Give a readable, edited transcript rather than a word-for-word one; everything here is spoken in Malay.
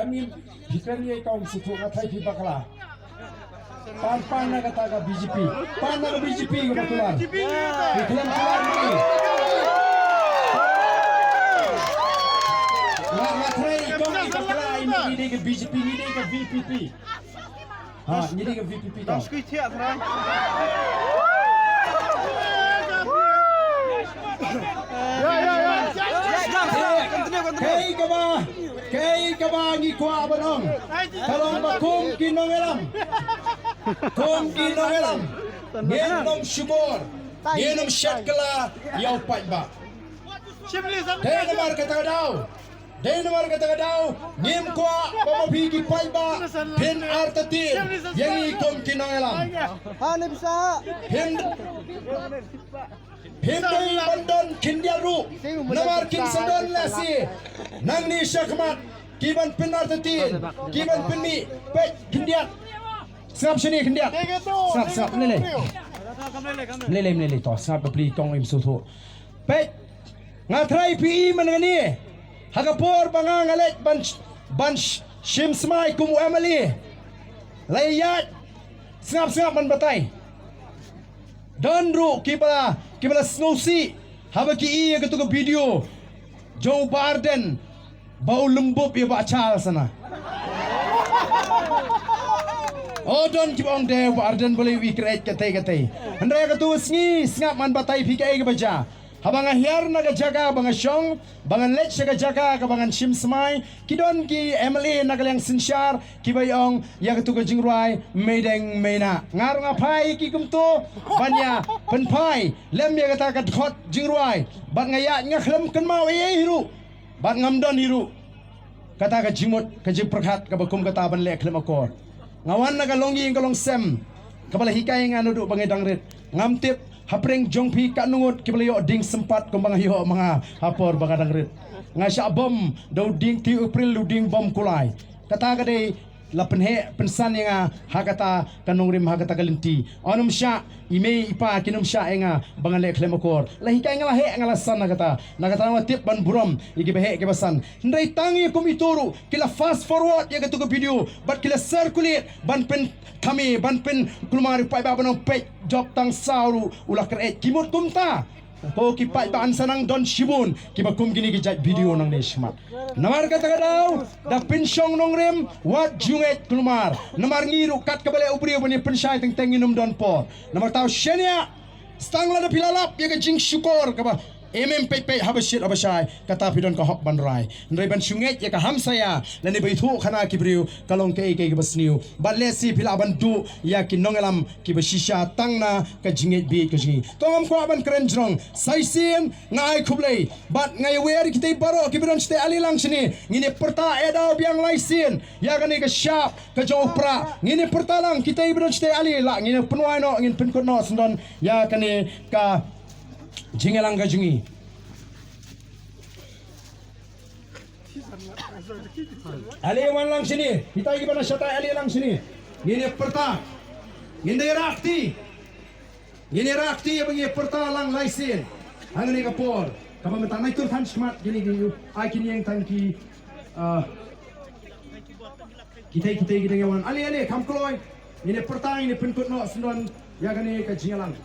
amin bikin ye kaum situ ngatai pi bakala pan na kata ka BJP pan na BJP kebetulan iklan keluar ni ngatai kaum bakala ini ke BJP ini ke VPP ini ke VPP kau Kay kaba ngi kwa banong kalong bakum kinongelam ngenom shumor ngenom shatkala yau paiba Denamar kata daw ngem kwa pamabigi paiba pin artatin yangi kom kinongelam bisa Hindai bandon kindiaru namar kin sadon lasi nangni syakmat kiban pinar tatin kiban pinmi pet kindiat sap sini kindiat sap lele to sap beli tong im susu pet ngatrai pi menani hagapor bangang alet ban shim smai kum amali layat sap man batai Danru kibala snowsi haba ki iya ketuka video Joe Biden bau lembut ya baca sana. Oh don kibong de Biden boleh wikret kate. Hendra ketu sngi ngap man batai pikai ke baca. Habang ahyar naga jaga bangan syong bangan lech naga jaga ka bangan shim smai kidon ki Emily naga yang sinsyar ki bayong ya ketu ke jingruai medeng mena ngar ngapai ki kumto banya penpai lem ya kata ka khot jingruai bat ngaya ngakhlem kan mau ye hiru bat ngamdon hiru kata ka jimut ka jiprkhat ka bakum kata ban le khlem akor ngawan naga longi ngolong sem kabala hikai nganu du bangai dangret ngamtip hapreng jongpi kat nungut kibalayo ding sempat kembang hiyo mga hapor bagadang rit ngasya bom daw ding ti April lu ding bom kulai kata kade lapen he pensan yang hakata kanung rim hakata galinti onum sya ime ipa kinum sya enga bangale klemokor lahi kai ngala he ngala san kata watip ban burom igi behe ke basan ndai tangi kum ituru kila fast forward ya ketu video but kila circulate ban pen kami ban pen kulmari pai ba banong pe job tang sauru ulah kret kimut kumta ko kipai baan sanang don shibun kibakum gini gijat video nang nesmat namar kata kadau da pinsyong nong rem wat junget kulmar namar ngiru kat kabale ubri bani pensyai teng tenginum don por namar tau shenia stangla da pilalap ya jing syukur kaba MMPP habashit abashai kata pidon ka hok banrai ndai ban syunget ya ka hamsaya lani baitu khana kibriu kalong ke basniu balesi pila bantu ya kinongelam kibashisha tangna ka jinget bi ka jingi tongam ko ban krenjrong saisin ngai khublei bat ngai wer kitai baro kibron ste alilang sini ngini perta edau biang laisin ya kani ka syap ka jopra ngini pertalang kitai bron ste ali la ngini penuai no ngin penkot no sendon ya kani ka jingelang ka jingi ali wan lang sini kita igi bana syata ali lang sini ngini perta ngini rakti ya bagi perta lang laisin angani kapor kapa mentang naik tur tan smart gini ai kini yang tangki kita wan ali kam kloy ngini perta ini penkut no sendon ya kani ka jingelang